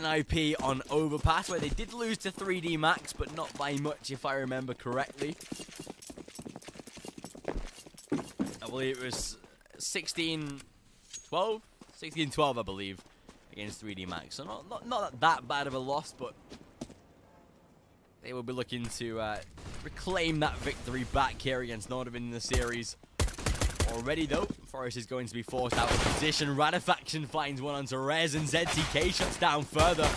NiP on Overpass, where they did lose to 3D Max, but not by much if I remember correctly. I believe it was 16-12? 16-12, I believe, against 3D Max. So not that bad of a loss, but they will be looking to reclaim that victory back here against Nordavind in the series. Already, though, Forest is going to be forced out of position. Radifaction finds one onto Rez, and ZTK shuts down further.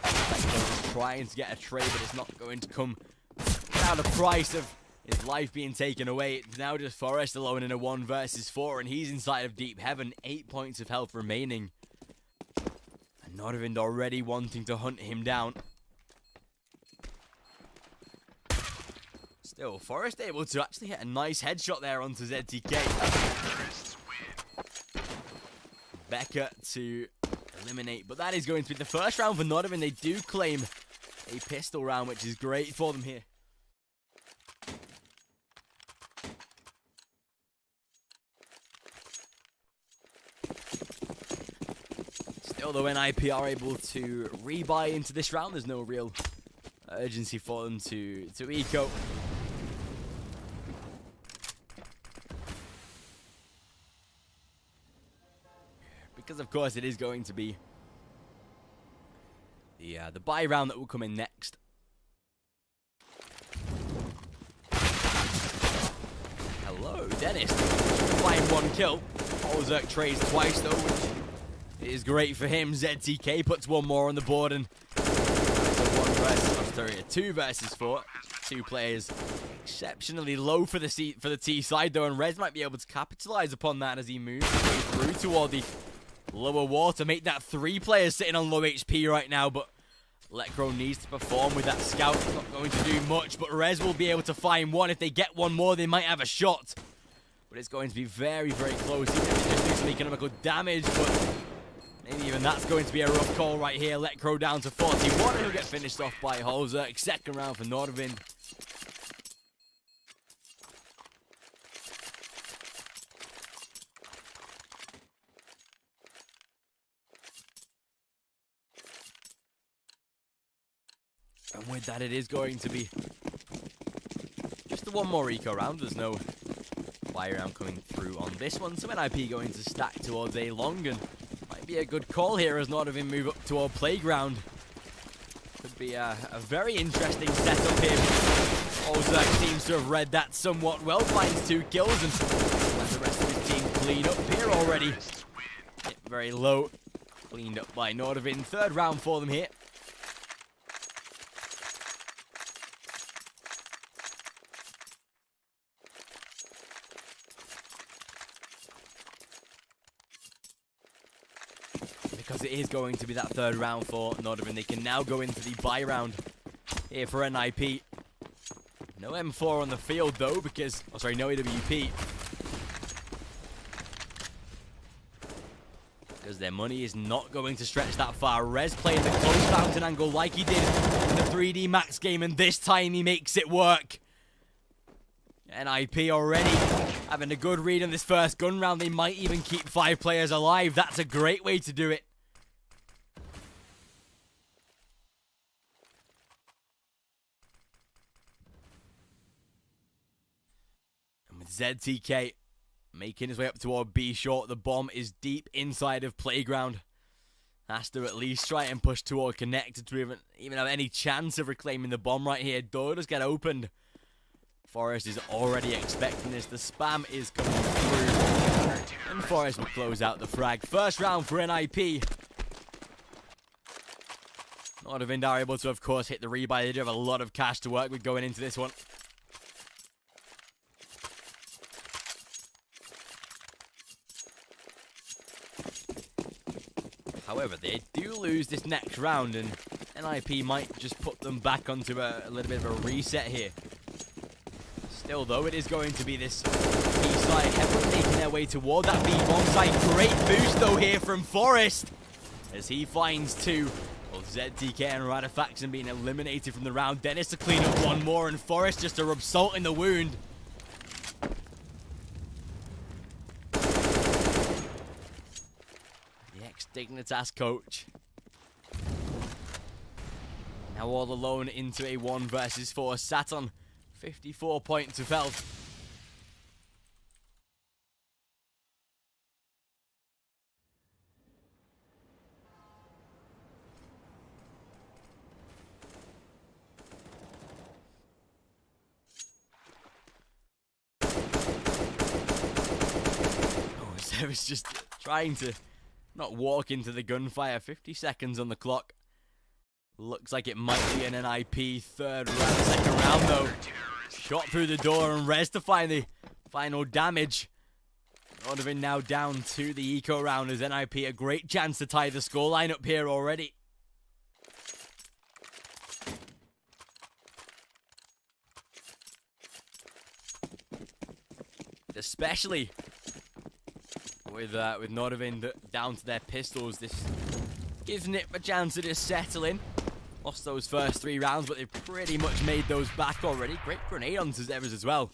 He's trying to get a trade, but it's not going to come without a price of his life being taken away. It's now just Forest alone in a 1 versus 4, and he's inside of deep heaven. 8 points of health remaining. And Nordavind already wanting to hunt him down. Still, Forest able to actually hit a nice headshot there onto ZTK. Becca to eliminate, but that is going to be the first round for Nordavind. They do claim a pistol round, which is great for them here. Still, though, NiP are able to rebuy into this round. There's no real urgency for them to eco. Because, of course, it is going to be the buy round that will come in next. Hello, Dennis. Find 1 kill. Ozerk trades twice, though, which is great for him. ZTK puts 1 more on the board, and a 2 versus 4. 2 players exceptionally low for the T side, though, and Rez might be able to capitalize upon that as he moves through toward the lower wall to make that 3 players sitting on low HP right now, but Letcro needs to perform with that scout. It's not going to do much, but Rez will be able to find 1. If they get 1 more, they might have a shot. But it's going to be very, very close. Even if they just do some economical damage, but maybe even that's going to be a rough call right here. Letcro down to 41, and he'll get finished off by Holzerk. Second round for Nordavind. And with that, it is going to be just the 1 more eco round. There's no buy round coming through on this one. So NiP going to stack towards a long, and might be a good call here as Nordavind move up toward playground. Could be a very interesting setup here. Ozerk seems to have read that somewhat well. Finds 2 kills, and let the rest of his team clean up here already. Hit very low. Cleaned up by Nordavind. Third round for them here. Because it is going to be that 3rd round for Nordavind. They can now go into the buy round here for NiP. No M4 on the field, though, because... Oh, sorry, no AWP. Because their money is not going to stretch that far. Rez playing the close fountain angle like he did in the 3D Max game, and this time he makes it work. NiP already having a good read on this first gun round. They might even keep 5 players alive. That's a great way to do it. And with ZTK making his way up toward B short, the bomb is deep inside of playground. Has to at least try and push toward connected to even have any chance of reclaiming the bomb right here. Door does get opened. Forest is already expecting this. The spam is coming through. And Forest will close out the frag. First round for NiP. Nordavind are able to, of course, hit the rebuy. They do have a lot of cash to work with going into this one. However, they do lose this next round, and NiP might just put them back onto a little bit of a reset here. Still, though, it is going to be this B side heavily making their way toward that B bomb site. Great boost, though, here from Forest as he finds 2. Well, ZTK and Radifaction being eliminated from the round. Dennis to clean up 1 more, and Forest just to rub salt in the wound. The ex-Dignitas coach Now all alone into a 1 versus 4. Sat on 54 points of health. I was just trying to not walk into the gunfire. 50 seconds on the clock. Looks like it might be an NiP third round. Second round though. Shot through the door and Rez to find the final damage. Nordavind now down to the eco round as NiP a great chance to tie the scoreline up here already. Especially with Nordavind down to their pistols, this gives NiP a chance to just settle in. Lost those first 3 rounds, but they've pretty much made those back already. Great grenade on Zevers as well.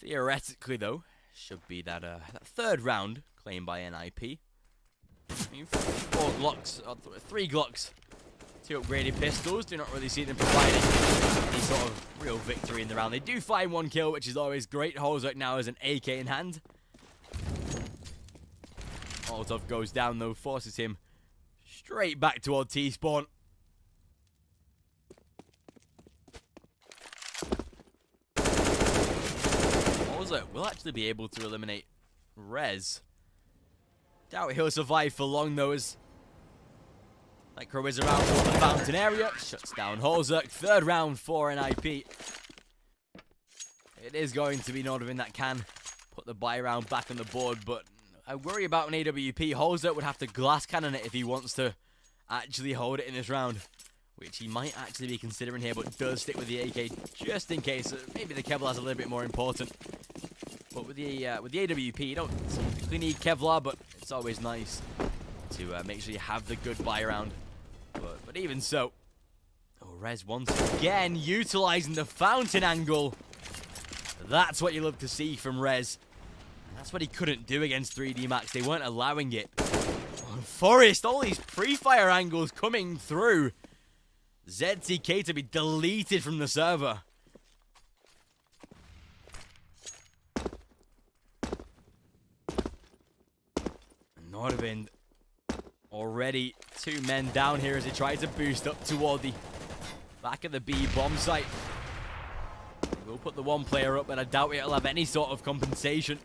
Theoretically, though, should be that third round claimed by NiP. 4 Glocks, 3 Glocks. 2 upgraded pistols, do not really see them providing any sort of real victory in the round. They do find 1 kill, which is always great. Holzek now has an AK in hand. Molotov goes down though, forces him straight back toward T-spawn. Holzek will actually be able to eliminate Rez. Doubt he'll survive for long though, as Micro is around for the fountain area, shuts down Holzek. Third round for NiP. It is going to be Nordavind that can put the buy round back on the board, but I worry about an AWP. Holzek would have to glass cannon it if he wants to actually hold it in this round, which he might actually be considering here, but does stick with the AK just in case. Maybe the Kevlar is a little bit more important. But with the AWP, you don't typically need Kevlar, but it's always nice to make sure you have the good buy round. But even so, Rez once again utilizing the fountain angle. That's what you love to see from Rez. And that's what he couldn't do against 3D Max. They weren't allowing it. Oh, Forest, all these pre-fire angles coming through. ZTK to be deleted from the server. Nordavind already 2 men down here as he tries to boost up toward the back of the B bomb site. We'll put the 1 player up, but I doubt it'll have any sort of compensation.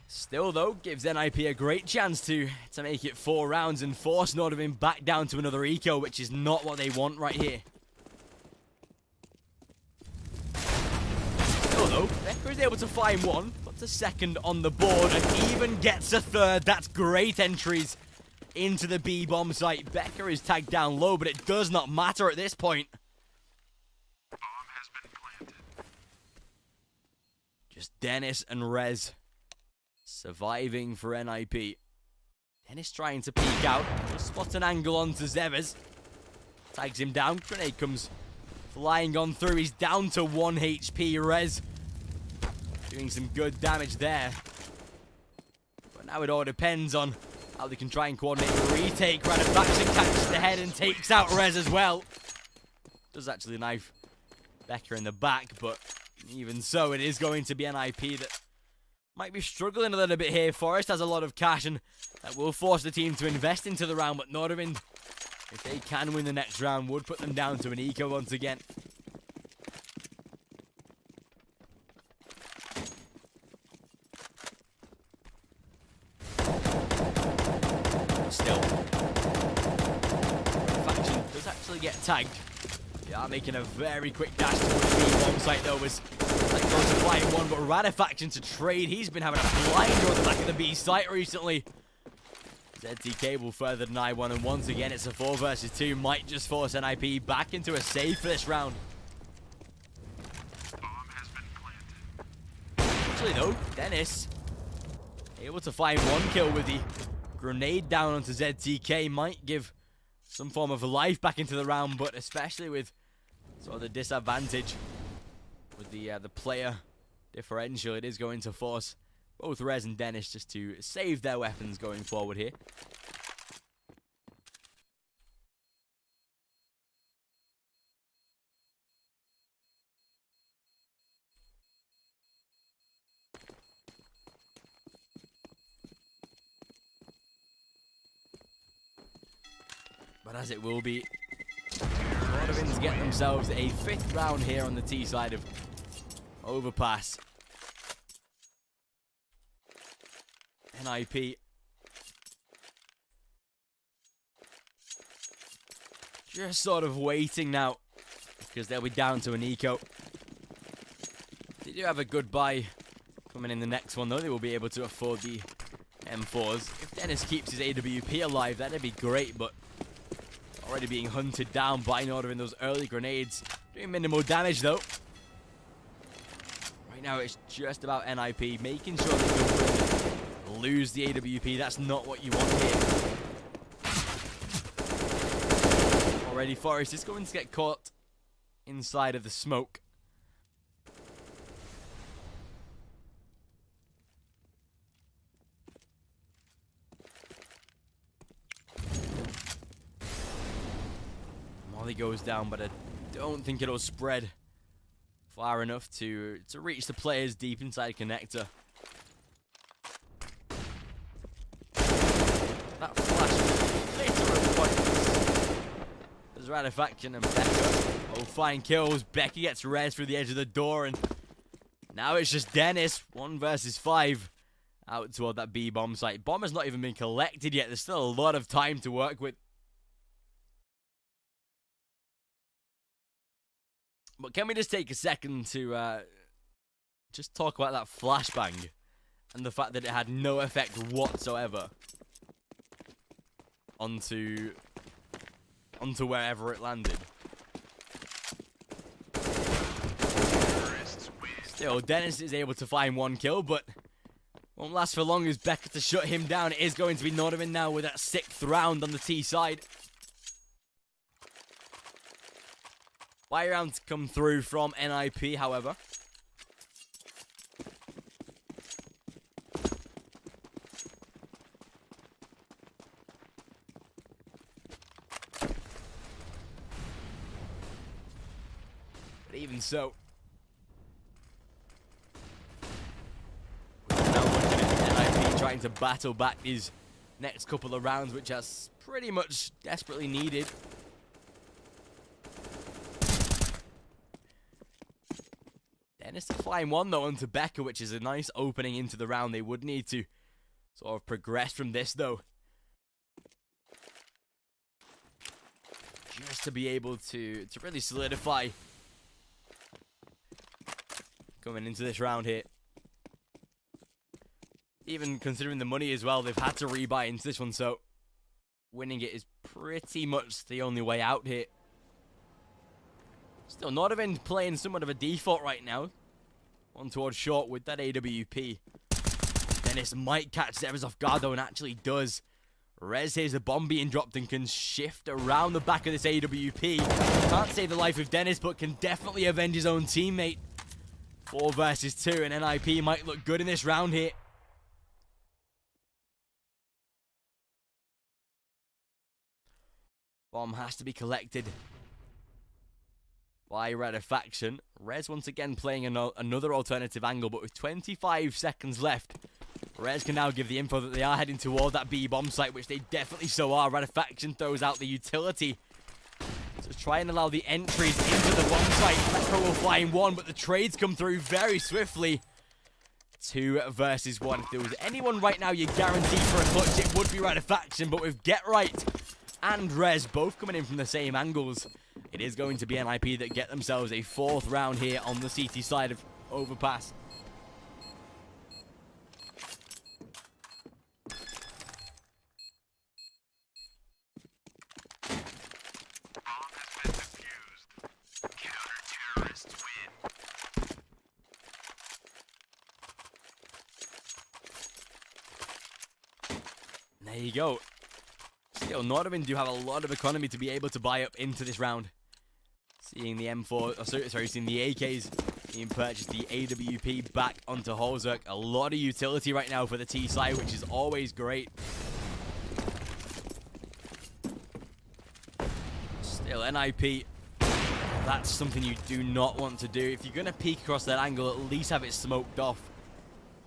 Still though, gives NiP a great chance to make it 4 rounds and force Nordavind back down to another eco, which is not what they want right here. Still though, Becker is able to find 1, puts a 2nd on the board, and even gets a 3rd. That's great entries into the B bomb site. Becker is tagged down low, but it does not matter at this point. Bomb has been planted. Just Dennis and Rez surviving for NiP. Dennis trying to peek out, just spot an angle onto Zevers. Tags him down, grenade comes flying on through. He's down to 1 HP. Rez doing some good damage there. But now it all depends on how they can try and coordinate the retake. Radafaction catches the head and takes out Rez as well. Does actually knife Becker in the back, but even so, it is going to be NiP that might be struggling a little bit here. Forest has a lot of cash, and that will force the team to invest into the round, but Nordavind, if they can win the next round, would put them down to an eco once again. Still, Faction does actually get tagged. They are making a very quick dash towards the bomb site though, as that goes to flying 1, but Radafaction to trade. He's been having a blinder on the back of the B site recently. ZTK will further deny 1, and once again it's a 4 versus 2. Might just force NiP back into a save for this round. Bomb has been planted. Actually though, Dennis able to find 1 kill with the grenade down onto ZTK. Might give some form of life back into the round, but especially with sort of the disadvantage with the player differential, it is going to force both Rez and Dennis just to save their weapons going forward here. But as it will be, Nordavind get themselves a 5th round here on the T side of Overpass. NiP just sort of waiting now, because they'll be down to an eco. They do have a good buy coming in the next one though. They will be able to afford the M4s. If Dennis keeps his AWP alive, that'd be great, but already being hunted down by Nordavind. Those early grenades doing minimal damage though. Right now it's just about NiP making sure they don't lose the AWP. That's not what you want here. Already Forrest is going to get caught inside of the smoke. Molly goes down, but I don't think it'll spread far enough to reach the players deep inside connector. That flash later points. There's Ratifaction and Becca. Oh, fine kills. Becky gets res through the edge of the door, and now it's just Dennis. 1 versus 5 out toward that B bomb site. Bomb has not even been collected yet. There's still a lot of time to work with. But can we just take a second to just talk about that flashbang and the fact that it had no effect whatsoever onto wherever it landed. Still, Dennis is able to find 1 kill, but won't last for long as Becca to shut him down. It is going to be Nordavind now with that 6th round on the T side. Buy round to come through from NiP, however. But even so, now looking at NiP trying to battle back these next couple of rounds, which is pretty much desperately needed. Dennis to find 1 though onto Becca, which is a nice opening into the round. They would need to sort of progress from this though, just to be able to really solidify coming into this round here. Even considering the money as well, they've had to rebuy into this one, so winning it is pretty much the only way out here. Still, Nordavind playing somewhat of a default right now. 1 towards short with that AWP. Dennis might catch Zevers off guard though, and actually does. Rez hears a bomb being dropped and can shift around the back of this AWP. Can't save the life of Dennis, but can definitely avenge his own teammate. 4 versus 2, and NiP might look good in this round here. Bomb has to be collected by Ratifaction. Rez once again playing another alternative angle, but with 25 seconds left, Rez can now give the info that they are heading toward that B bomb site, which they definitely so are. Ratifaction throws out the utility to try and allow the entries into the bomb site. Metro will find 1, but the trades come through very swiftly. 2 versus 1. If there was anyone right now you guarantee for a clutch, it would be Ratifaction, but with Get Right and Rez both coming in from the same angles, it is going to be NiP that get themselves a 4th round here on the CT side of Overpass. Bomb has been defused. Counter-terrorists win. There you go. Still, Nordavind do have a lot of economy to be able to buy up into this round. Seeing the M4, seeing the AKs being purchased, the AWP back onto Holzerk. A lot of utility right now for the T side, which is always great. Still, NiP, that's something you do not want to do. If you're going to peek across that angle, at least have it smoked off.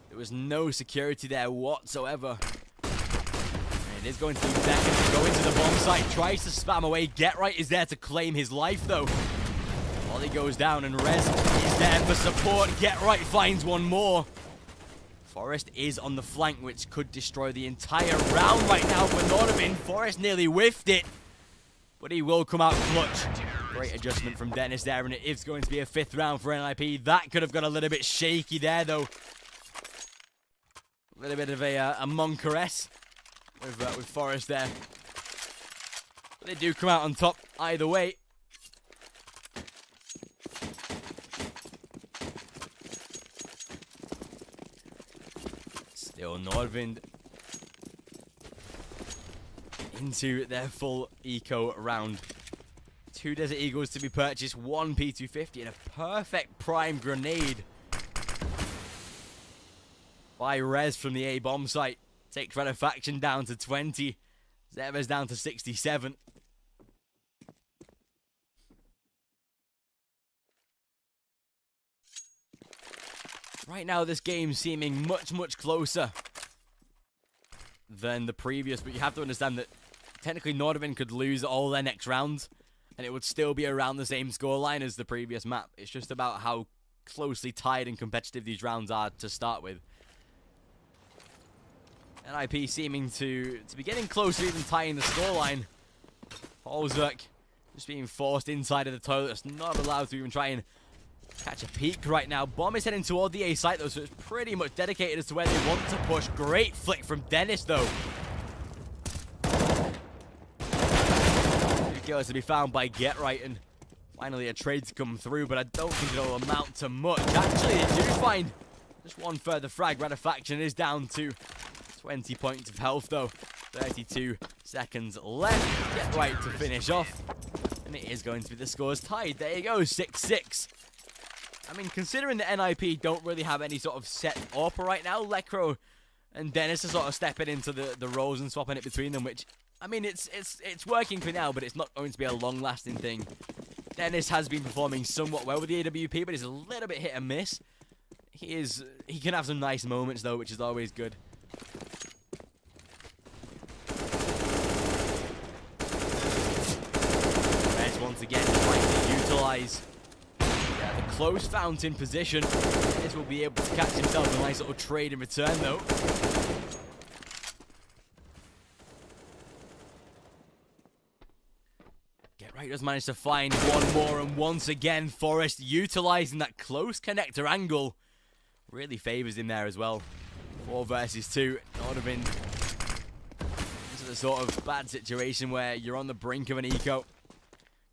There was no security there whatsoever. And it is going to be Beckham to go into the bomb site, tries to spam away. Get Right is there to claim his life, though. Ollie goes down, and Rez is there for support. Get Right finds one more. Forest is on the flank, which could destroy the entire round right now for Nordavind. Forest nearly whiffed it, but he will come out clutch. Great adjustment from Dennis there, and it is going to be a 5th round for NiP. That could have got a little bit shaky there, though. A little bit of a Moncaress with Forest there. But they do come out on top either way. Still Nordavind into their full eco round. 2 Desert Eagles to be purchased, 1 P250, and a perfect prime grenade by Rez from the A bomb site. Takes Redafaction down to 20. Zeva's down to 67. Right now, this game's seeming much, much closer than the previous, but you have to understand that technically Nordavind could lose all their next rounds, and it would still be around the same scoreline as the previous map. It's just about how closely tied and competitive these rounds are to start with. NiP seeming to be getting closer, even tying the scoreline. Holzerk just being forced inside of the toilet. It's not allowed to even try and catch a peek right now. Bomb is heading toward the A site, though, so it's pretty much dedicated as to where they want to push. Great flick from Dennis, though. 2 kills to be found by Get Right, and finally a trade to come through, but I don't think it'll amount to much. Actually, they do find just one further frag. Redafaction is down to 20 points of health, though. 32 seconds left. Get Right to finish off, and it is going to be the scores tied. There you go, 6-6. I mean, considering that NiP don't really have any sort of set AWP right now, Lekro and Dennis are sort of stepping into the roles and swapping it between them, which, I mean, it's working for now, but it's not going to be a long-lasting thing. Dennis has been performing somewhat well with the AWP, but he's a little bit hit and miss. He can have some nice moments, though, which is always good. Rez once again trying to utilize the close fountain position. This will be able to catch himself a nice little trade in return, though. Get Right does manage to find one more, and once again, Forest utilizing that close connector angle really favors him there as well. 4 versus 2. Nordavind. This is a sort of bad situation where you're on the brink of an eco.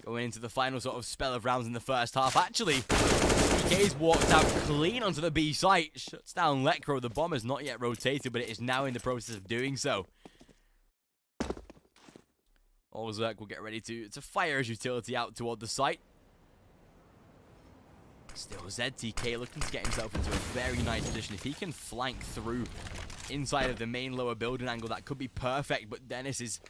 Going into the final sort of spell of rounds in the first half. Actually, DK's walked out clean onto the B site. Shuts down Lekro. The bomb has not yet rotated, but it is now in the process of doing so. Holzerk will get ready to fire his utility out toward the site. Still, ZTK looking to get himself into a very nice position. If he can flank through inside of the main lower building angle, that could be perfect. But Dennis is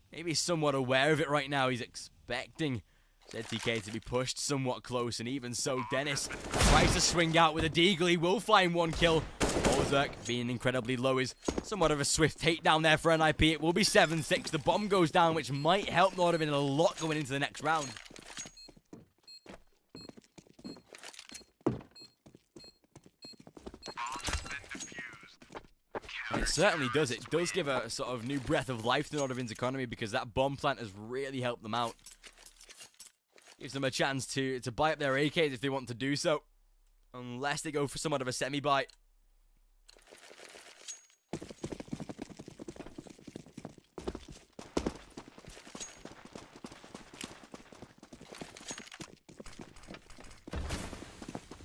maybe somewhat aware of it right now. He's expecting ZTK to be pushed somewhat close, and even so, Dennis tries to swing out with a deagle. He will find 1 kill. Holzerk, being incredibly low, is somewhat of a swift takedown there for NiP. It will be 7-6. The bomb goes down, which might help Nordavind a lot going into the next round. It certainly does. It does give a sort of new breath of life to Nordavind's economy, because that bomb plant has really helped them out. Gives them a chance to buy up their AKs if they want to do so. Unless they go for somewhat of a semi-buy.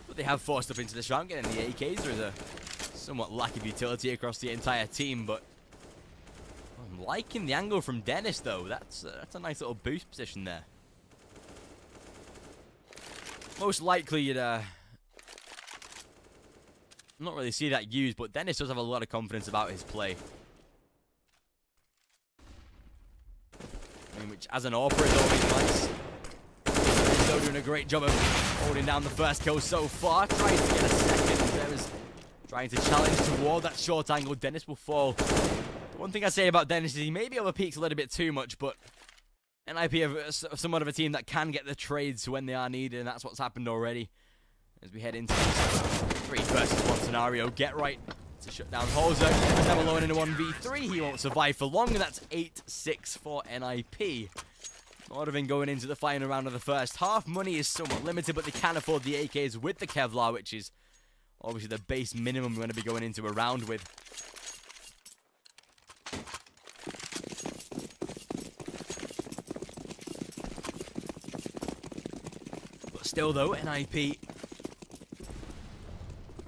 But they have forced up into this round, getting the AKs. There is a somewhat lack of utility across the entire team, but I'm liking the angle from Dennis, though. That's a nice little boost position there. most likely you'd not really see that used, but Dennis does have a lot of confidence about his play. I mean, which as an AWPer is always nice. He's still doing a great job of holding down the first kill so far. Trying to get a second. There is trying to challenge toward that short angle. Dennis will fall. The one thing I say about Dennis is he maybe overpeaks a little bit too much, but NiP are somewhat of a team that can get the trades when they are needed, and that's what's happened already. As we head into this 3 versus 1 scenario, get right to shut down Holzer. He's never alone in a 1v3. He won't survive for long, and that's 8-6 for NiP. Nordavind going into the final round of the first half. Money is somewhat limited, but they can afford the AKs with the Kevlar, which is obviously the base minimum we're going to be going into a round with. But still, though, NiP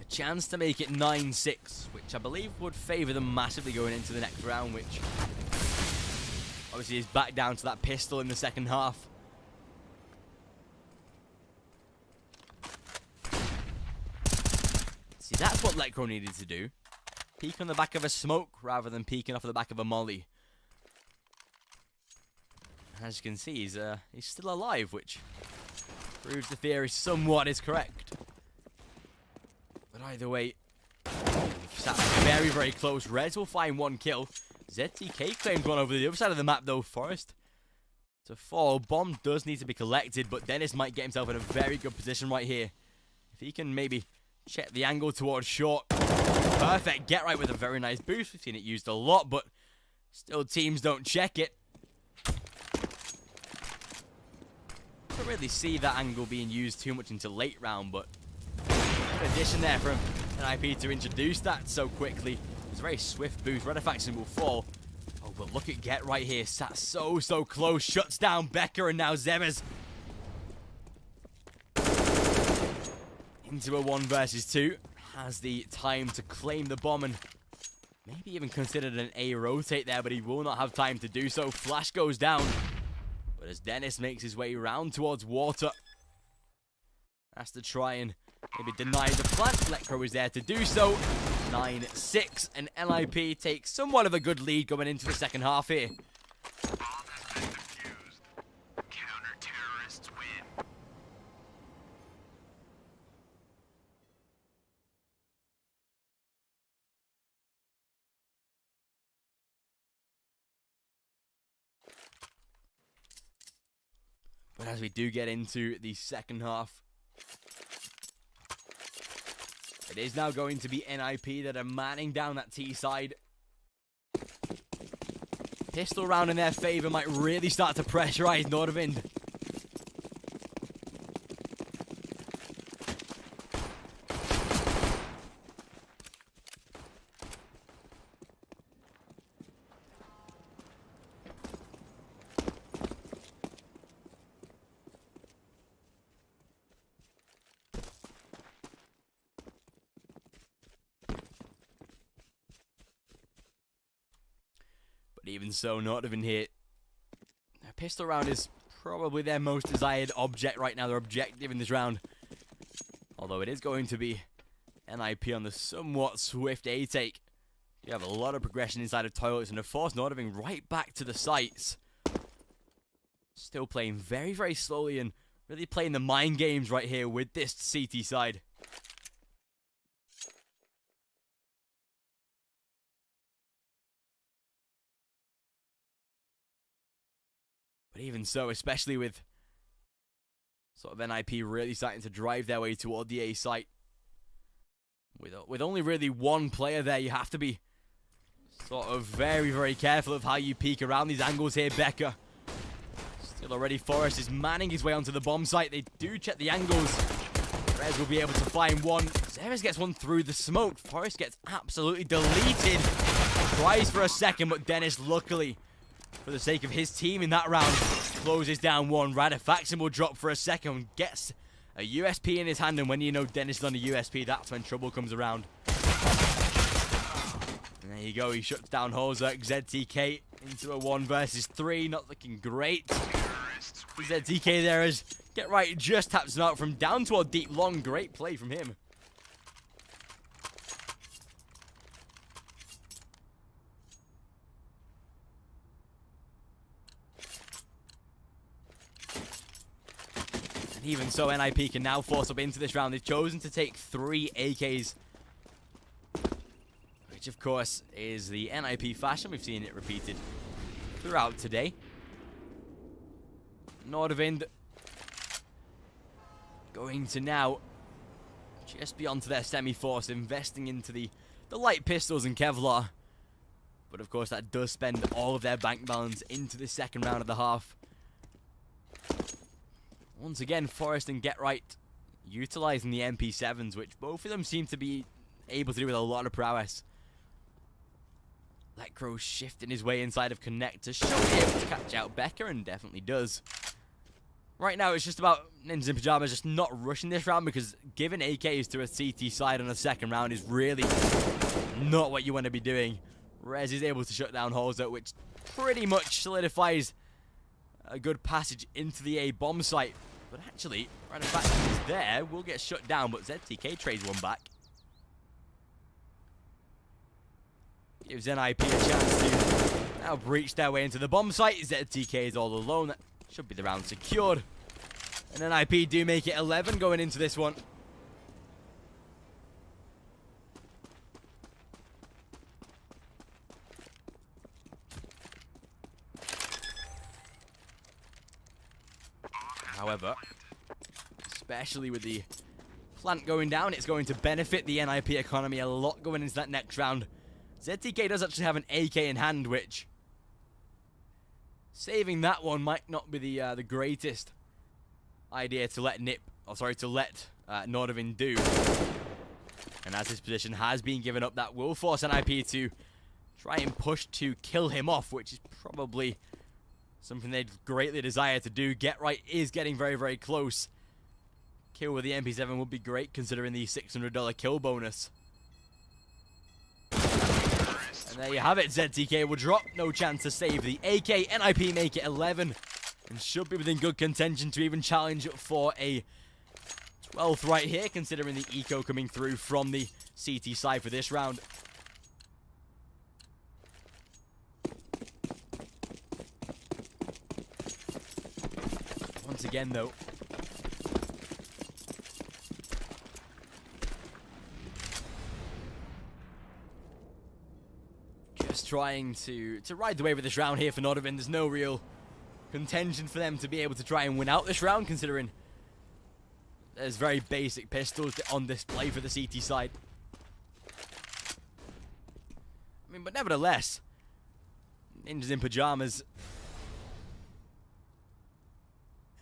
chance to make it 9-6, which I believe would favour them massively going into the next round, which obviously is back down to that pistol in the second half. See, that's what Letcro needed to do. Peek on the back of a smoke rather than peeking off the back of a molly. As you can see, he's still alive, which proves the theory somewhat is correct. But either way, sat very, very close. Rez will find 1 kill. ZTK claimed one over the other side of the map, though. Forest to fall. Bomb does need to be collected, but Dennis might get himself in a very good position right here. If he can maybe check the angle towards short. Perfect. Get right with a very nice boost. We've seen it used a lot, but still teams don't check it. Don't really see that angle being used too much into late round, but good addition there from NiP to introduce that so quickly. It's a very swift boost. Redafaction will fall. Oh, but look at Get right here. Sat so close. Shuts down Becca and now Zevers. Into a 1 versus 2. Has the time to claim the bomb and maybe even considered an A rotate there, but he will not have time to do so. Flash goes down. But as Dennis makes his way round towards water, has to try and maybe deny the plant. Letcro is there to do so. 9-6, and NiP takes somewhat of a good lead going into the second half here. Bomb has been defused. Counter-terrorists win. But as we do get into the second half, it is now going to be NiP that are manning down that T side. Pistol round in their favor might really start to pressurize Nordavind. But even so, Nordavind here. A pistol round is probably their most desired object right now, their objective in this round. Although it is going to be NiP on the somewhat swift A-take. You have a lot of progression inside of toilets and of course Nordavind right back to the sites. Still playing very, very slowly and really playing the mind games right here with this CT side. But even so, especially with sort of NiP really starting to drive their way toward the A site. With only really 1 player there, you have to be sort of very, very careful of how you peek around these angles here, Becca. Still already, Forrest is manning his way onto the bomb site. They do check the angles. Rez will be able to find one. Zeres gets one through the smoke. Forrest gets absolutely deleted. Tries for a second, but Dennis, luckily, for the sake of his team in that round, closes down 1. Radefaxon will drop for a second, gets a USP in his hand, and when you know Dennis is on a USP, that's when trouble comes around. And there you go, he shuts down Hozak. ZTK into a 1 versus 3, not looking great. ZTK there as Get Right just taps him out from down toward deep long. Great play from him. And even so, NiP can now force up into this round. They've chosen to take 3 AKs. Which, of course, is the NiP fashion. We've seen it repeated throughout today. Nordavind going to now just be onto their semi-force, investing into the light pistols and Kevlar. But, of course, that does spend all of their bank balance into the second round of the half. Once again, Forrest and Get Right utilizing the MP7s, which both of them seem to be able to do with a lot of prowess. Lecro shifting his way inside of Connect to should be able to catch out Becca, and definitely does. Right now, it's just about Ninjas in Pyjamas just not rushing this round, because giving AKs to a CT side on the second round is really not what you want to be doing. Rez is able to shut down Holzer, which pretty much solidifies a good passage into the A bomb site. But actually, right the fact that he's there will get shut down, but ZTK trades one back. Gives NiP a chance to now breach their way into the bomb site. ZTK is all alone. That should be the round secured. And NiP do make it 11 going into this one. However, especially with the plant going down, it's going to benefit the NiP economy a lot going into that next round. ZTK does actually have an AK in hand, which saving that one might not be the greatest idea to let Nordavind do. And as his position has been given up, that will force NiP to try and push to kill him off, which is probably something they'd greatly desire to do. Get Right is getting very, very close. Kill with the MP7 would be great, considering the $600 kill bonus. And there you have it. ZTK will drop. No chance to save the AK. NiP make it 11. And should be within good contention to even challenge for a 12th right here, considering the eco coming through from the CT side for this round. Once again, though, just trying to ride the wave of this round here for Nordavind. There's no real contention for them to be able to try and win out this round, considering there's very basic pistols on display for the CT side. I mean, but nevertheless, Ninjas in Pyjamas,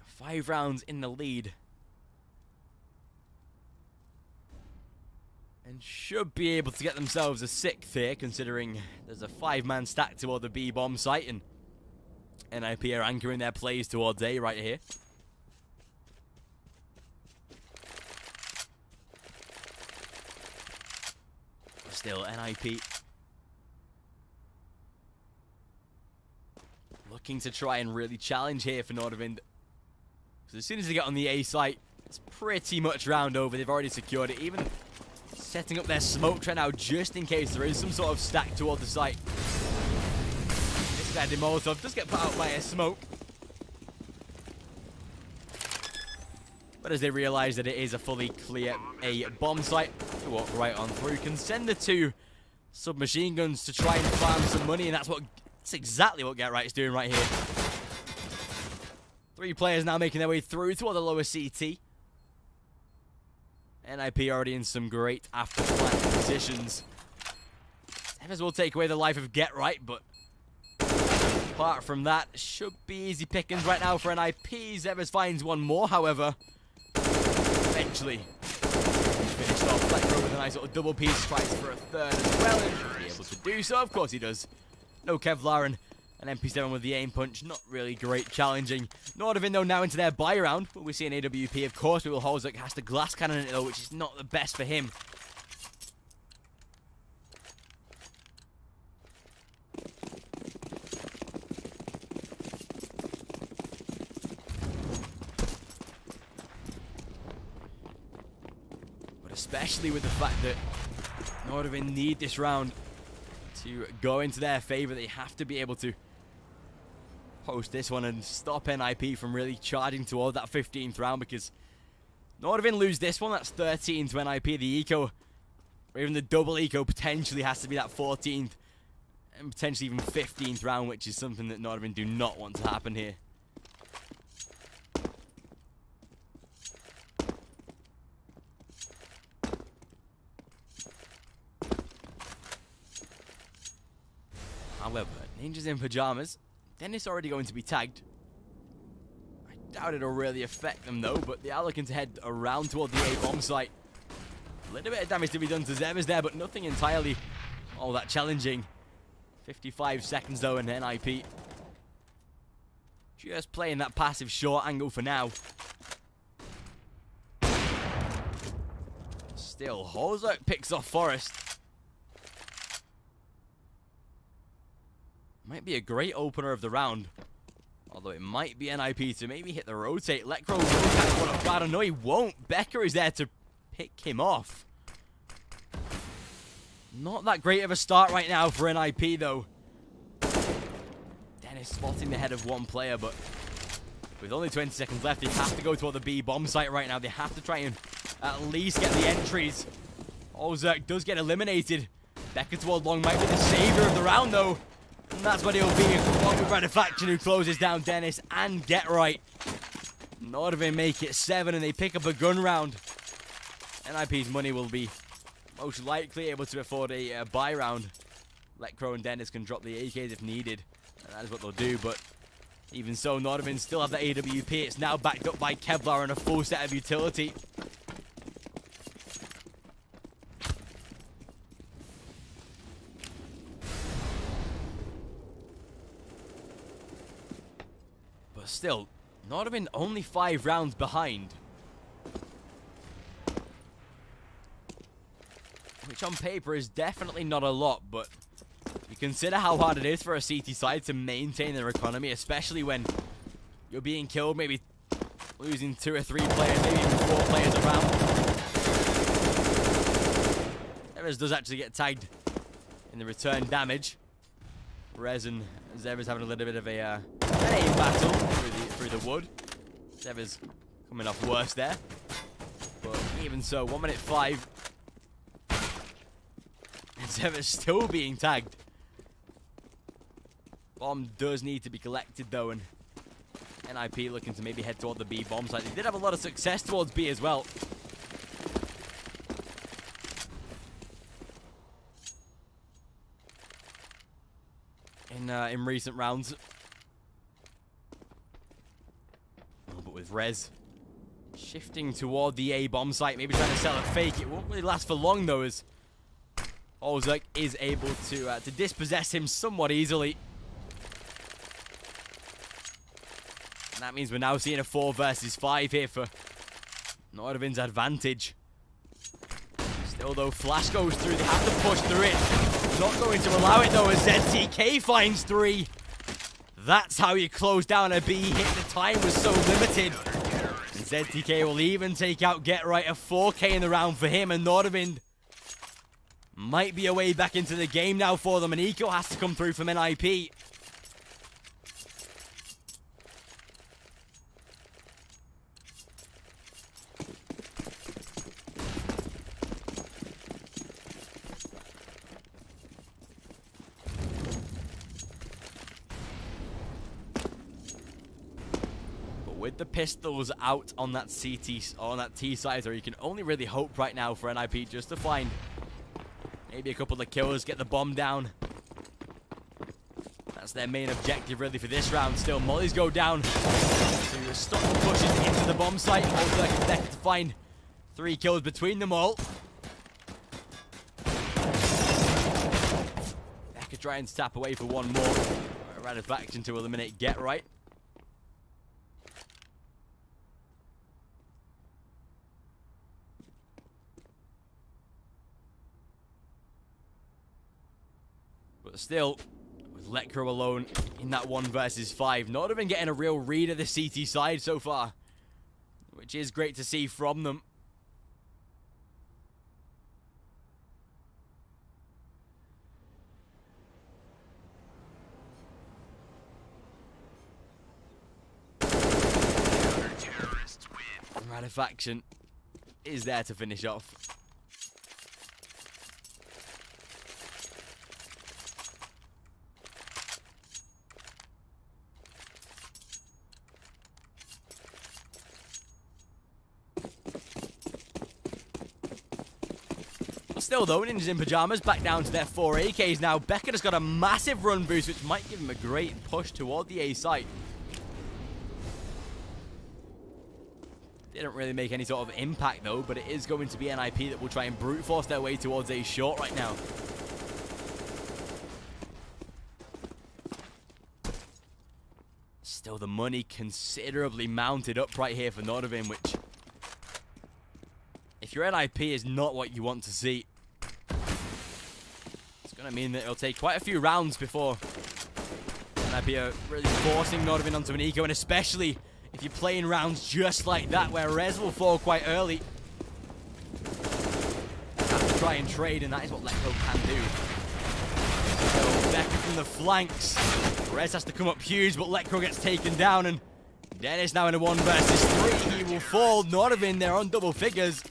5 rounds in the lead. And should be able to get themselves a 6th here, considering there's a 5-man stack toward the B bomb site, and NiP are anchoring their plays towards A right here. Still, NiP looking to try and really challenge here for Nordavind. Because as soon as they get on the A site, it's pretty much round over. They've already secured it. Even setting up their smoke right now, just in case there is some sort of stack toward the site. This guy, Molotov, does get put out by a smoke. But as they realize that it is a fully clear A bomb site, they walk right on through. Can send the 2 submachine guns to try and farm some money, and that's exactly what Get Right is doing right here. 3 players now making their way through toward the lower CT. NiP already in some great after plant positions. Severs will take away the life of Get Right, but apart from that, should be easy pickings right now for NiP. Severs finds one more, however. Eventually finished off. Lecro with a nice little double piece. Tries for a 3rd as well, and should be able to do so. Of course he does. No Kevlar and an MP7 with the aim punch. Not really great challenging. Nordavind, though, now into their buy round. But we see an AWP. Of course, Will Holzek has the glass cannon in it, though, which is not the best for him. especially with the fact that Nordavind need this round to go into their favor. They have to be able to post this one and stop NiP from really charging toward that 15th round, because Nordavind lose this one, that's 13 to NiP. The eco, or even the double eco, potentially has to be that 14th and potentially even 15th round, which is something that Nordavind do not want to happen here. However, Ninjas in Pajamas, Dennis already going to be tagged. I doubt it'll really affect them though, but they are looking to head around toward the A bomb site. A little bit of damage to be done to Zevers there, but nothing entirely all that challenging. 55 seconds though, and NiP just playing that passive short angle for now. Still, Hozak picks off Forest. Might be a great opener of the round. Although it might be NiP to maybe hit the rotate. Lecro will catch one off guard. No, he won't. Becker is there to pick him off. Not that great of a start right now for NiP, though. Dennis spotting the head of one player, but with only 20 seconds left, they have to go toward the B bomb site right now. They have to try and at least get the entries. Ozerk does get eliminated. Becker toward long might be the savior of the round, though. And that's what he'll be, along with Radifaction, who closes down Dennis and Get Right. Nordavind make it 7, and they pick up a gun round. NiP's money will be most likely able to afford a buy round. Lecro and Dennis can drop the AKs if needed, and that is what they'll do, but even so, Nordavind still have the AWP. It's now backed up by Kevlar and a full set of utility. But still, Nordavind only 5 rounds behind. Which on paper is definitely not a lot, but you consider how hard it is for a CT side to maintain their economy, especially when you're being killed, maybe losing 2 or 3 players, maybe even 4 players around. Zevers does actually get tagged in the return damage. Rez and Zevers having a little bit of a aim battle through the wood. Zevers coming off worse there. But even so, 1 minute 5. And Zevers still being tagged. Bomb does need to be collected though, and NiP looking to maybe head toward the B bomb site. They did have a lot of success towards B as well. In recent rounds. Oh, but with Rez shifting toward the A bomb site, maybe trying to sell a fake. It won't really last for long though, as Ozerk is able to dispossess him somewhat easily. And that means we're now seeing a 4 versus 5 here for Nordavind's advantage. Still though, Flash goes through. They have to push through it. Not going to allow it though, as ZTK finds 3. That's how you close down a B hit. The time was so limited. And ZTK will even take out Get Right. A 4K in the round for him, and Nordavind might be a way back into the game now for them. And Eco has to come through from NiP. With the pistols out on that CT, on that T side, or you can only really hope right now for NiP just to find maybe a couple of kills, get the bomb down. That's their main objective really for this round. Still, mollies go down to stop the pushes into the bomb site. Also expected to find 3 kills between them all. Becker trying to tap away for 1 more. Radifaction to eliminate Get Right. But still, with Lecro alone in that 1 versus 5, Nordavind getting a real read of the CT side so far, which is great to see from them. Ratifaction is there to finish off. Still though, Ninjas in Pajamas back down to their 4 AKs now. Becker has got a massive run boost, which might give him a great push toward the A site. Didn't really make any sort of impact though, but it is going to be NiP that will try and brute force their way towards A short right now. Still, the money considerably mounted up right here for Nordavind, which, if you're NiP, is not what you want to see. It's going to mean that it'll take quite a few rounds before NiP are really forcing Nordavind onto an eco, and especially if you're playing rounds just like that, where Rez will fall quite early. Have to try and trade, and that is what Letco can do. So Becker from the flanks. Rez has to come up huge, but Letco gets taken down, and Dennis now in a 1 versus 3. He will fall. Nordavind there on double figures.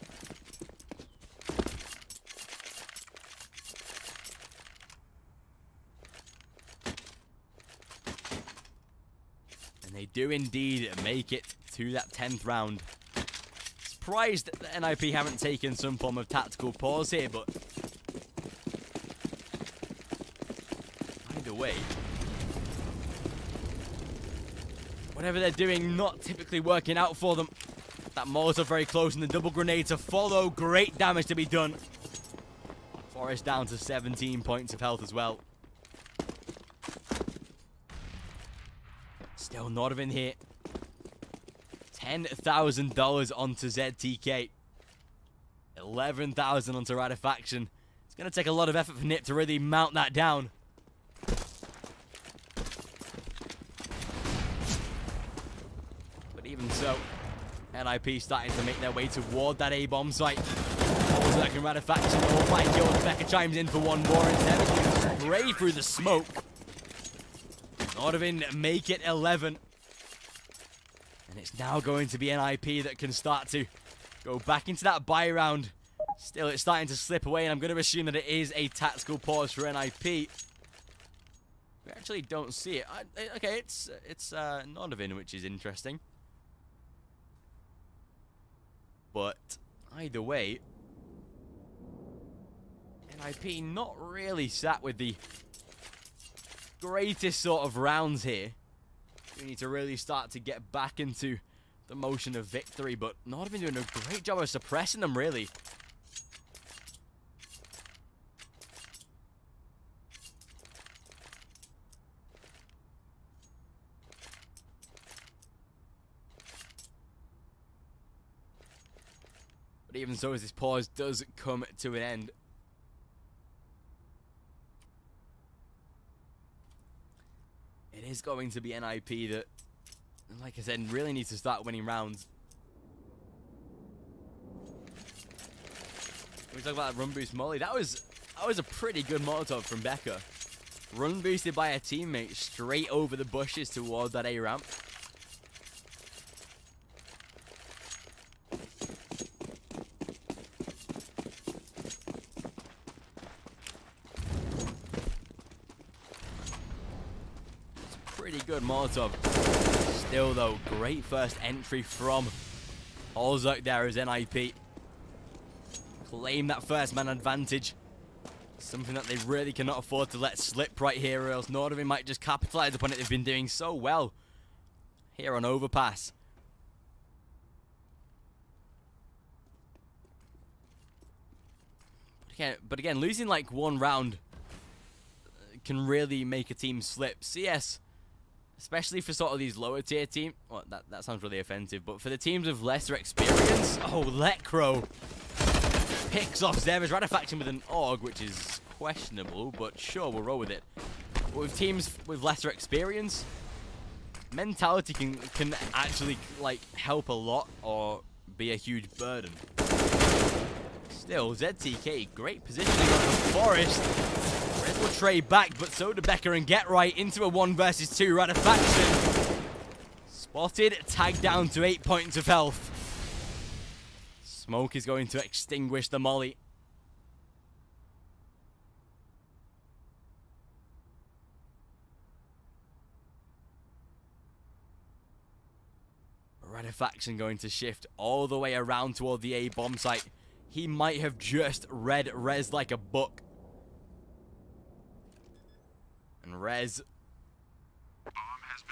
And they do indeed make it to that 10th round. Surprised that NiP haven't taken some form of tactical pause here, but either way, whatever they're doing, not typically working out for them. That Molotov very close, and the double grenade to follow. Great damage to be done. Forrest down to 17 points of health as well. Still Nordavind here. $10,000 onto ZTK. 11,000 onto Ratifaction. It's going to take a lot of effort for NiP to really mount that down. But even so, NiP starting to make their way toward that A-bomb site. Ozark and Ratifaction all find George. Becker chimes in for one more, and Devin spray through the smoke. Nordavind make it 11. And it's now going to be NiP that can start to go back into that buy round. Still, it's starting to slip away, and I'm going to assume that it is a tactical pause for NiP. We actually don't see it. Okay, it's Nordavind, which is interesting. But either way, NiP not really sat with the greatest sort of rounds here. We need to really start to get back into the motion of victory, but Nordavind doing a great job of suppressing them, really. But even so, as this pause does come to an end, it is going to be NiP that, like I said, really needs to start winning rounds. We talk about that run boost molly. That was a pretty good Molotov from Becker. Run boosted by a teammate straight over the bushes towards that A ramp. Pretty good Molotov. Still though, great first entry from Olzuk there as NiP. Claim that first man advantage. Something that they really cannot afford to let slip right here, or else Nordavind might just capitalize upon it. They've been doing so well here on Overpass. But again, losing like one round can really make a team slip. CS, especially for sort of these lower tier teams. Well, that sounds really offensive, but for the teams with lesser experience, oh, Letcro picks off Zev's Ratifaction with an AUG, which is questionable, but sure, we'll roll with it. But with teams with lesser experience, mentality can actually like help a lot or be a huge burden. Still, ZTK, great positioning on the Forest. Red will trade back, but so do Becker and Get Right into a 1 versus 2 Ratifaction. Spotted, tagged down to 8 points of health. Smoke is going to extinguish the molly. Faction going to shift all the way around toward the A bomb site. He might have just read Rez like a book. And Rez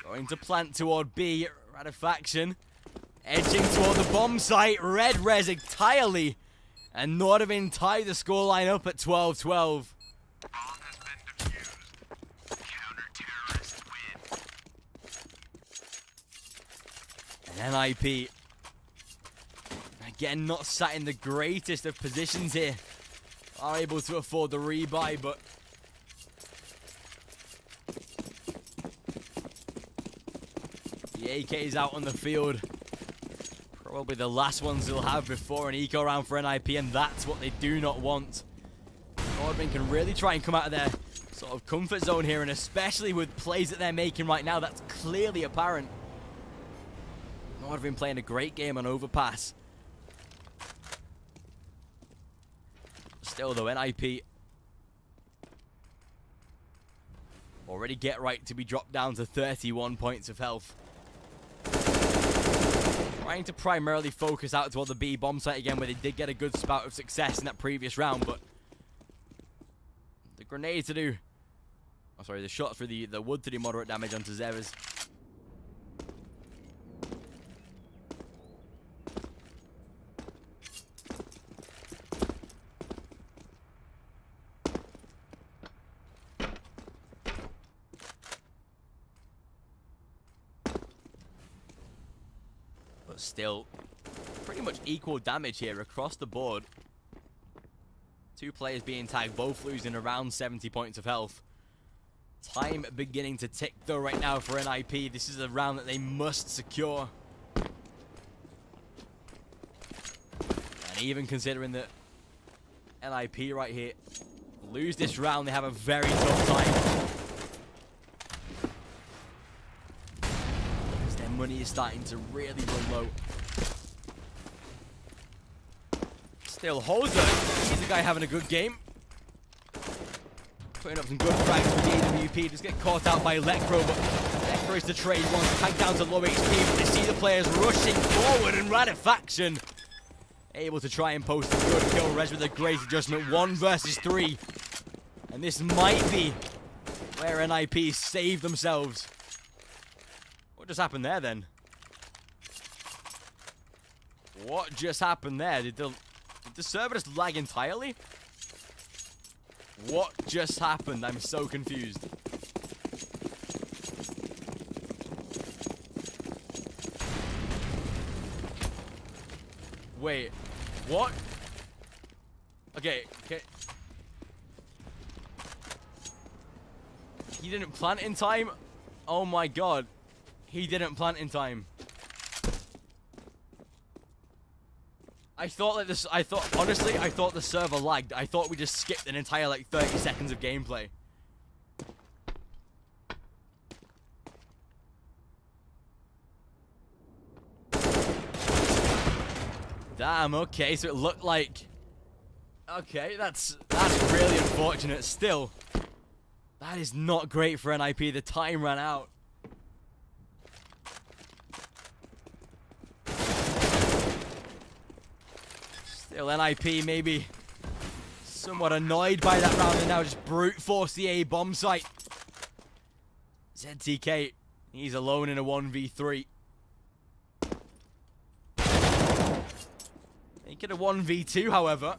going to plant toward B. Faction edging toward the bomb site. Red Rez entirely. And Nordavind tie the scoreline up at 12-12. NiP, again, not sat in the greatest of positions here. Are able to afford the rebuy, but the AK is out on the field. Probably the last ones they'll have before an eco round for NiP, and that's what they do not want. Nordavind can really try and come out of their sort of comfort zone here, and especially with plays that they're making right now, that's clearly apparent. Nordavind playing a great game on overpass. Still though, NiP already get right to be dropped down to 31 points of health. Trying to primarily focus out toward the B bomb site again, where they did get a good spout of success in that previous round, but the grenade to do, oh sorry, the shot for the wood to do moderate damage onto Zevers. Still pretty much equal damage here across the board. Two players being tagged, both losing around 70 points of health. Time beginning to tick though right now for NiP. This is a round that they must secure. And even considering that NiP right here lose this round, they have a very tough time. Money is starting to really run low. Still, Hoser, he's a guy having a good game. Putting up some good frags for the AWP. Just get caught out by Electro, but Electro is to trade one. Tag down to low HP, but they see the players rushing forward, and Faction able to try and post a good kill. Rez with a great adjustment. 1 versus 3. And this might be where NiP save themselves. What just happened there, then? What just happened there? Did the server just lag entirely? What just happened? I'm so confused. Wait, what? Okay. He didn't plant in time? Oh my god. He didn't plant in time. Honestly, I thought the server lagged. I thought we just skipped an entire, like, 30 seconds of gameplay. Damn, okay, so it looked like... Okay, that's really unfortunate. Still, that is not great for NiP. The time ran out. Still, NiP maybe somewhat annoyed by that round and now just brute force the A bomb site. ZTK, he's alone in a 1v3. He could have 1v2, however.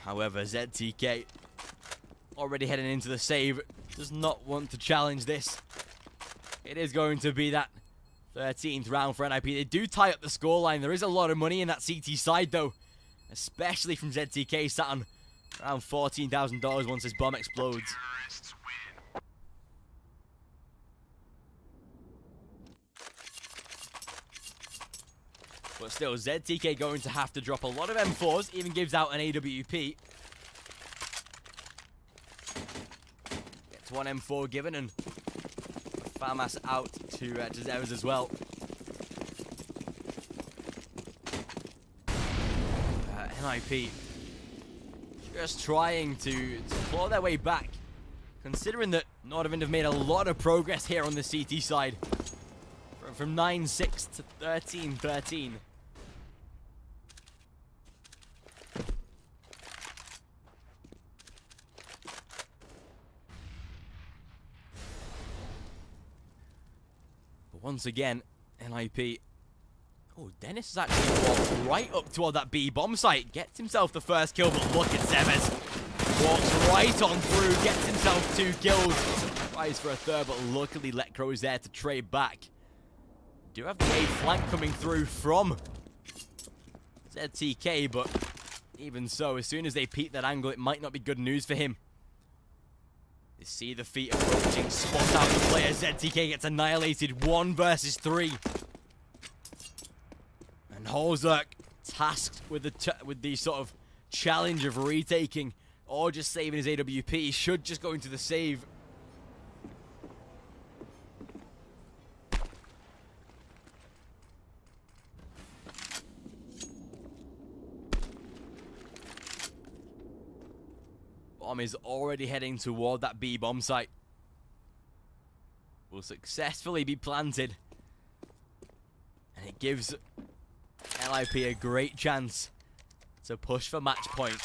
However, ZTK already heading into the save. Does not want to challenge this. It is going to be that 13th round for NiP. They do tie up the scoreline. There is a lot of money in that CT side, though. Especially from ZTK, sat on around $14,000 once this bomb explodes. But still, ZTK going to have to drop a lot of M4s. Even gives out an AWP. That's one M4 given, and FAMAS out to Zevers as well. NiP just trying to claw their way back, considering that Nordavind have made a lot of progress here on the CT side. From 9-6 to 13-13. But once again, NiP. Oh, Dennis has actually walked right up toward that B bomb site. Gets himself the first kill, but look at Zevers. Walks right on through, gets himself 2 kills. Tries for a third, but luckily Letcro is there to trade back. Do have the A flank coming through from ZTK, but even so, as soon as they peek that angle, it might not be good news for him. They see the feet approaching, spot out the player. ZTK gets annihilated, 1 versus 3. And Holzerk tasked with the sort of challenge of retaking or just saving his AWP. He should just go into the save. Bomb is already heading toward that B bomb site. Will successfully be planted. And it gives NiP a great chance to push for match point.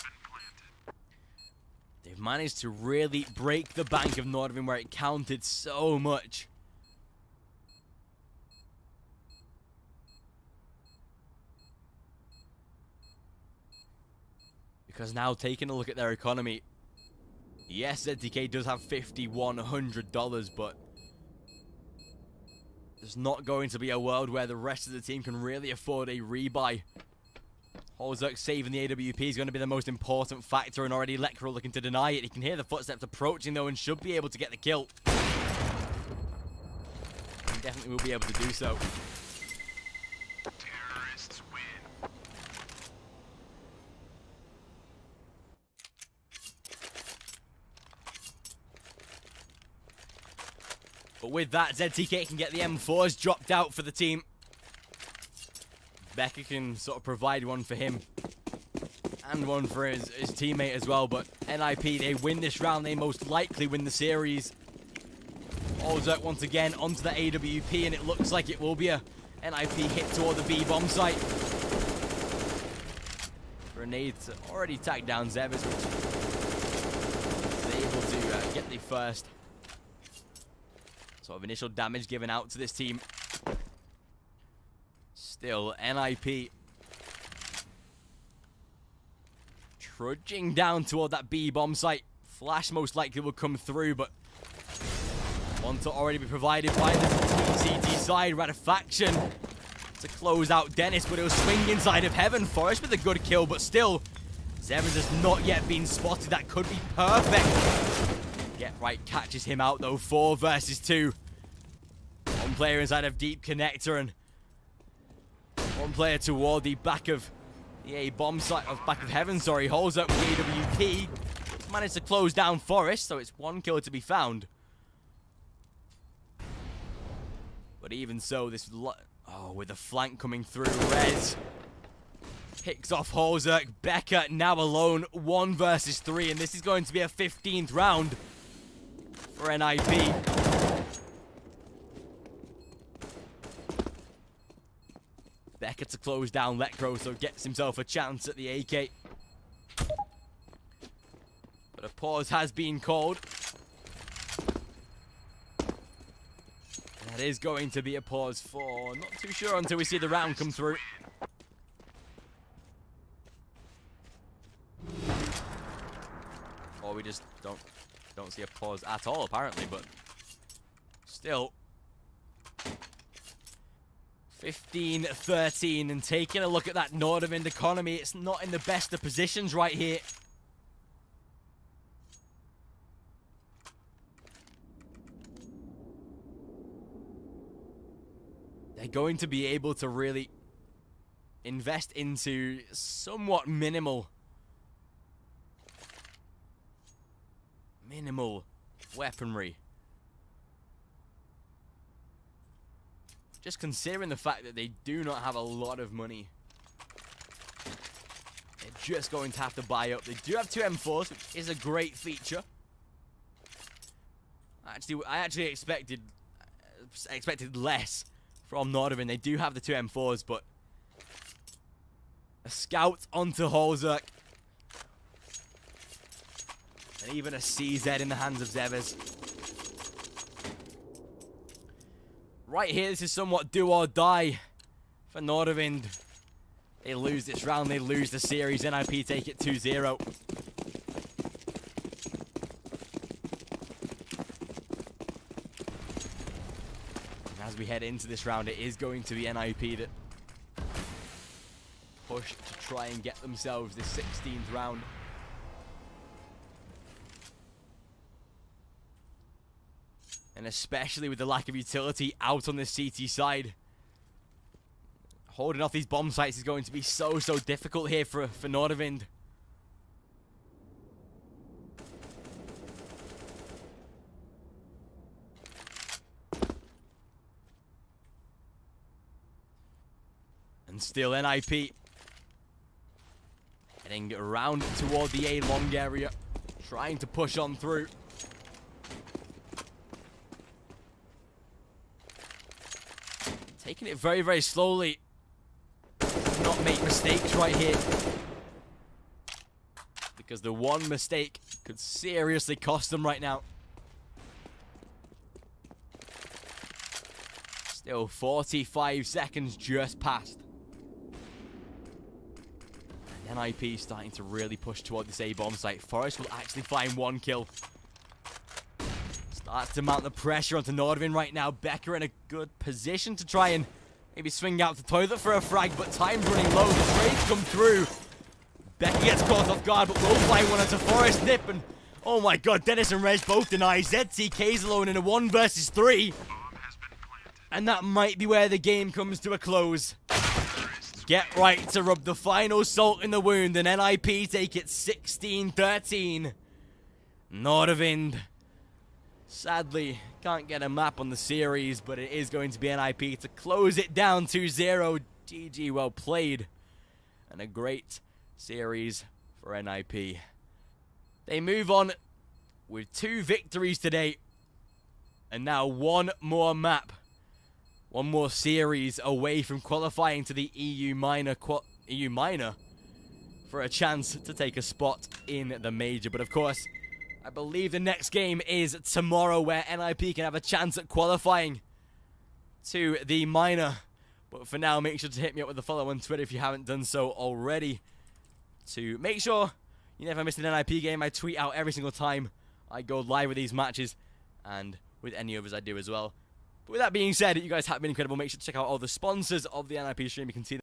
They've managed to really break the bank of Nordavind where it counted so much. Because now, taking a look at their economy, yes, ZTK does have $5,100, but there's not going to be a world where the rest of the team can really afford a rebuy. Holzerk saving the AWP is going to be the most important factor, and already Letcro looking to deny it. He can hear the footsteps approaching though and should be able to get the kill. He definitely will be able to do so. Terrorists win. But with that, ZTK can get the M4s dropped out for the team. Becca can sort of provide one for him and one for his teammate as well. But NiP, they win this round. They most likely win the series. Holzerk once again onto the AWP, and it looks like it will be a NiP hit toward the B bomb site. Grenades already tagged down Zevers, which is able to get the first sort of initial damage given out to this team. Still, NiP trudging down toward that B bomb site. Flash most likely will come through, but one to already be provided by the CT side. Ratifaction to close out Dennis, but he'll swing inside of Heaven. Forest with a good kill, but still, Zevers has not yet been spotted. That could be perfect. Get right catches him out though. 4 versus 2. One player inside of Deep Connector and one player toward the back of the A bomb site, back of Heaven, sorry. Holzerk with the AWP. Managed to close down Forest, so it's 1 kill to be found. But even so, this with the flank coming through, Rez picks off Holzerk. Becca now alone, 1 versus 3, and this is going to be a 15th round for NiP. Becca to close down Letcro, so gets himself a chance at the AK. But a pause has been called. And that is going to be a pause for not too sure until we see the round come through. Or we just don't see a pause at all apparently, but still. 15-13, and taking a look at that Nordavind economy, it's not in the best of positions right here. They're going to be able to really invest into somewhat minimal weaponry. Just considering the fact that they do not have a lot of money. They're just going to have to buy up. They do have 2 M4s, which is a great feature. I actually expected less from Nordavind. They do have the 2 M4s, but a scout onto Holzerk. And even a CZ in the hands of Zevez. Right here, this is somewhat do or die for Nordavind. They lose this round, they lose the series. NiP take it 2-0. As we head into this round, it is going to be NiP that push to try and get themselves this 16th round. And especially with the lack of utility out on the CT side. Holding off these bomb sites is going to be so difficult here for Nordavind. And still NiP heading around toward the A long area, trying to push on through. Taking it very slowly. Not make mistakes right here. Because the one mistake could seriously cost them right now. Still 45 seconds just passed. And NiP starting to really push toward this A-bomb site. Forest will actually find 1 kill. Starts to mount the pressure onto Nordavind right now. Becker in a good position to try and maybe swing out to toilet for a frag, but time's running low. The trades come through. Becker gets caught off guard, but will find one onto Forest. NiP and oh my god, Dennis and Reg both deny. ZTK's alone in a 1 versus 3. And that might be where the game comes to a close. Get right to rub the final salt in the wound, and NiP take it 16-13. Nordavind sadly can't get a map on the series, but it is going to be NiP to close it down 2-0. GG, well played. And a great series for NiP. They move on with 2 victories today. And now 1 more map. 1 more series away from qualifying to the EU minor for a chance to take a spot in the major. But of course, I believe the next game is tomorrow, where NiP can have a chance at qualifying to the minor. But for now, make sure to hit me up with a follow on Twitter if you haven't done so already, to make sure you never miss an NiP game. I tweet out every single time I go live with these matches, and with any others I do as well. But with that being said, you guys have been incredible. Make sure to check out all the sponsors of the NiP stream. You can see them